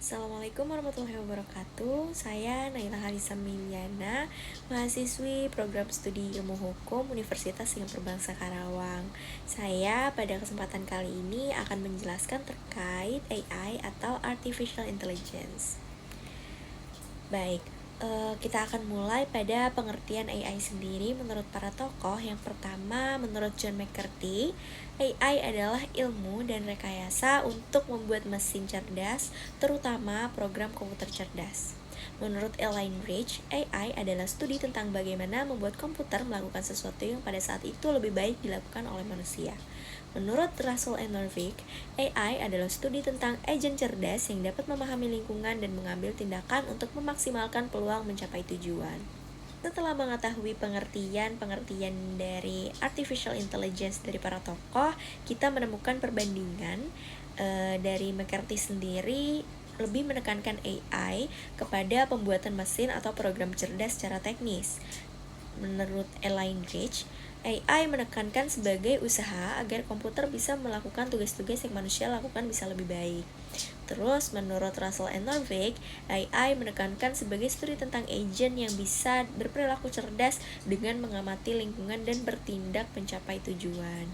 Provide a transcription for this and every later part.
Assalamualaikum warahmatullahi wabarakatuh. Saya Naila Halisa Miliana, mahasiswi program studi Ilmu Hukum Universitas Singapura Bangsa Karawang. Saya pada kesempatan kali ini akan menjelaskan terkait AI atau Artificial Intelligence. Baik, kita akan mulai pada pengertian AI sendiri menurut para tokoh. Yang pertama, menurut John McCarthy, AI adalah ilmu dan rekayasa untuk membuat mesin cerdas, terutama program komputer cerdas. Menurut Elaine Bridge, AI adalah studi tentang bagaimana membuat komputer melakukan sesuatu yang pada saat itu lebih baik dilakukan oleh manusia. Menurut Russell and Norvig, AI adalah studi tentang agen cerdas yang dapat memahami lingkungan dan mengambil tindakan untuk memaksimalkan peluang mencapai tujuan. Setelah mengetahui pengertian dari artificial intelligence dari para tokoh, kita menemukan perbandingan dari McCarthy sendiri lebih menekankan AI kepada pembuatan mesin atau program cerdas secara teknis. Menurut Elaine Bridge, AI menekankan sebagai usaha agar komputer bisa melakukan tugas-tugas yang manusia lakukan bisa lebih baik. Terus, menurut Russell and Norvig, AI menekankan sebagai studi tentang agent yang bisa berperilaku cerdas dengan mengamati lingkungan dan bertindak mencapai tujuan.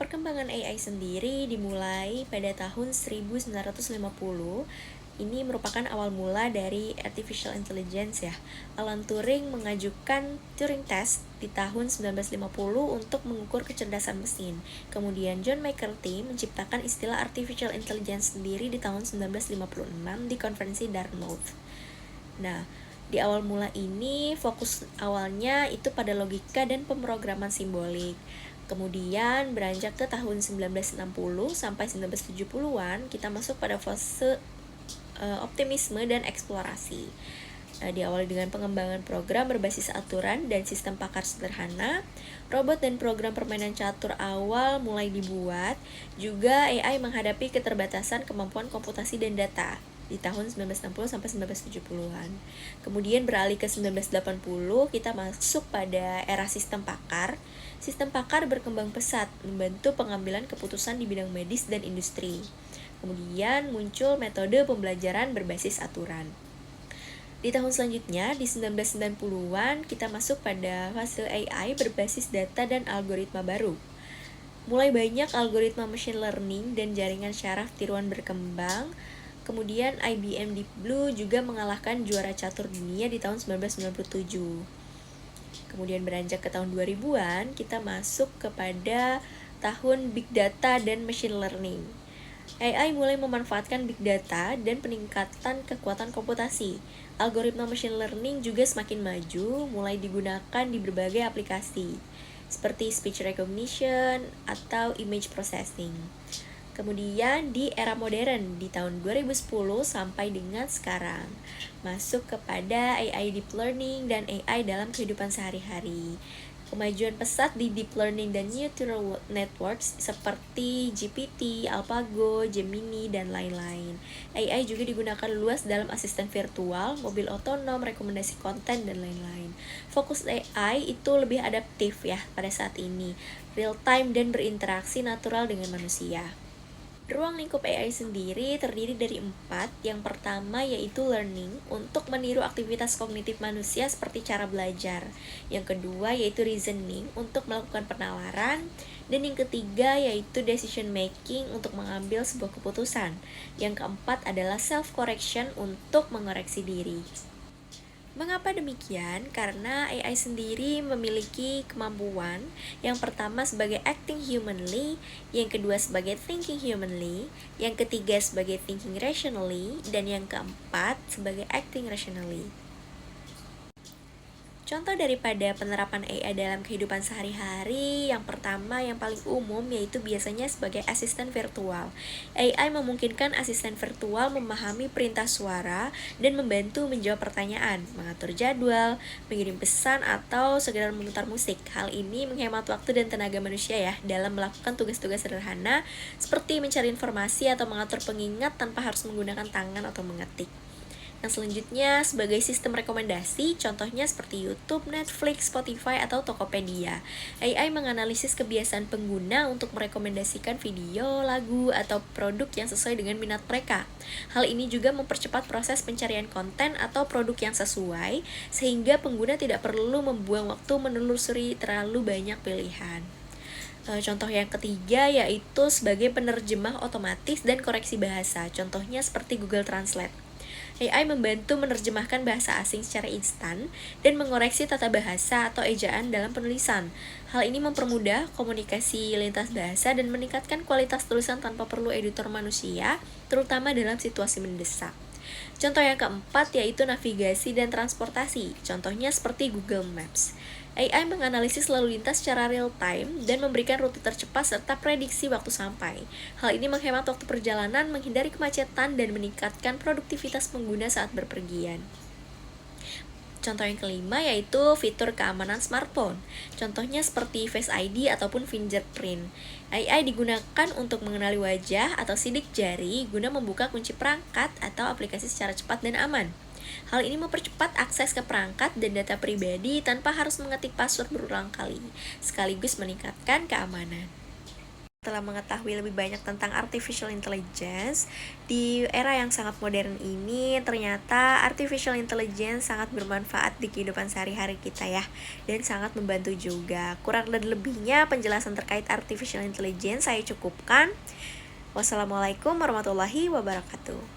Perkembangan AI sendiri dimulai pada tahun 1950. Ini merupakan awal mula dari artificial intelligence ya. Alan Turing mengajukan Turing Test di tahun 1950 untuk mengukur kecerdasan mesin. Kemudian John McCarthy menciptakan istilah artificial intelligence sendiri di tahun 1956 di konferensi Dartmouth. Nah, di awal mula ini fokus awalnya itu pada logika dan pemrograman simbolik. Kemudian beranjak ke tahun 1960 sampai 1970-an kita masuk pada fase optimisme dan eksplorasi. Diawali dengan pengembangan program berbasis aturan dan sistem pakar sederhana, robot dan program permainan catur awal mulai dibuat, juga AI menghadapi keterbatasan kemampuan komputasi dan data di tahun 1960 sampai 1970-an. Kemudian beralih ke 1980, kita masuk pada era sistem pakar. Sistem pakar berkembang pesat, membantu pengambilan keputusan di bidang medis dan industri. Kemudian muncul metode pembelajaran berbasis aturan. Di tahun selanjutnya, di 1990-an, kita masuk pada fase AI berbasis data dan algoritma baru. Mulai banyak algoritma machine learning dan jaringan syaraf tiruan berkembang. Kemudian IBM Deep Blue juga mengalahkan juara catur dunia di tahun 1997. Kemudian beranjak ke tahun 2000-an, kita masuk kepada tahun Big Data dan Machine Learning. AI mulai memanfaatkan big data dan peningkatan kekuatan komputasi. Algoritma machine learning juga semakin maju, mulai digunakan di berbagai aplikasi, seperti speech recognition atau image processing. Kemudian di era modern, di tahun 2010 sampai dengan sekarang, masuk kepada AI deep learning dan AI dalam kehidupan sehari-hari. Kemajuan pesat di deep learning dan neural networks seperti GPT, AlphaGo, Gemini, dan lain-lain. AI juga digunakan luas dalam asisten virtual, mobil otonom, rekomendasi konten, dan lain-lain. Fokus AI itu lebih adaptif ya pada saat ini, real time dan berinteraksi natural dengan manusia. Ruang lingkup AI sendiri terdiri dari 4. Yang pertama yaitu learning, untuk meniru aktivitas kognitif manusia seperti cara belajar. Yang kedua yaitu reasoning, untuk melakukan penalaran. Dan yang ketiga yaitu decision making, untuk mengambil sebuah keputusan. Yang keempat adalah self-correction, untuk mengoreksi diri. Mengapa demikian? Karena AI sendiri memiliki kemampuan yang pertama sebagai acting humanly, yang kedua sebagai thinking humanly, yang ketiga sebagai thinking rationally, dan yang keempat sebagai acting rationally. Contoh daripada penerapan AI dalam kehidupan sehari-hari, yang pertama yang paling umum yaitu biasanya sebagai asisten virtual. AI memungkinkan asisten virtual memahami perintah suara dan membantu menjawab pertanyaan, mengatur jadwal, mengirim pesan, atau sekedar memutar musik. Hal ini menghemat waktu dan tenaga manusia ya dalam melakukan tugas-tugas sederhana seperti mencari informasi atau mengatur pengingat tanpa harus menggunakan tangan atau mengetik. Yang selanjutnya sebagai sistem rekomendasi, contohnya seperti YouTube, Netflix, Spotify, atau Tokopedia. AI menganalisis kebiasaan pengguna untuk merekomendasikan video, lagu, atau produk yang sesuai dengan minat mereka. Hal ini juga mempercepat proses pencarian konten atau produk yang sesuai, sehingga pengguna tidak perlu membuang waktu menelusuri terlalu banyak pilihan. Contoh yang ketiga yaitu sebagai penerjemah otomatis dan koreksi bahasa. Contohnya seperti Google Translate. AI membantu menerjemahkan bahasa asing secara instan dan mengoreksi tata bahasa atau ejaan dalam penulisan. Hal ini mempermudah komunikasi lintas bahasa dan meningkatkan kualitas tulisan tanpa perlu editor manusia, terutama dalam situasi mendesak. Contoh yang keempat yaitu navigasi dan transportasi. Contohnya seperti Google Maps. AI menganalisis lalu lintas secara real time dan memberikan rute tercepat serta prediksi waktu sampai. Hal ini menghemat waktu perjalanan, menghindari kemacetan, dan meningkatkan produktivitas pengguna saat berpergian. Contoh yang kelima yaitu fitur keamanan smartphone. Contohnya seperti Face ID ataupun fingerprint. AI digunakan untuk mengenali wajah atau sidik jari guna membuka kunci perangkat atau aplikasi secara cepat dan aman. Hal ini mempercepat akses ke perangkat dan data pribadi tanpa harus mengetik password berulang kali, sekaligus meningkatkan keamanan. Setelah mengetahui lebih banyak tentang artificial intelligence, di era yang sangat modern ini, ternyata artificial intelligence sangat bermanfaat di kehidupan sehari-hari kita ya, dan sangat membantu juga. Kurang dan lebihnya penjelasan terkait artificial intelligence saya cukupkan. Wassalamualaikum warahmatullahi wabarakatuh.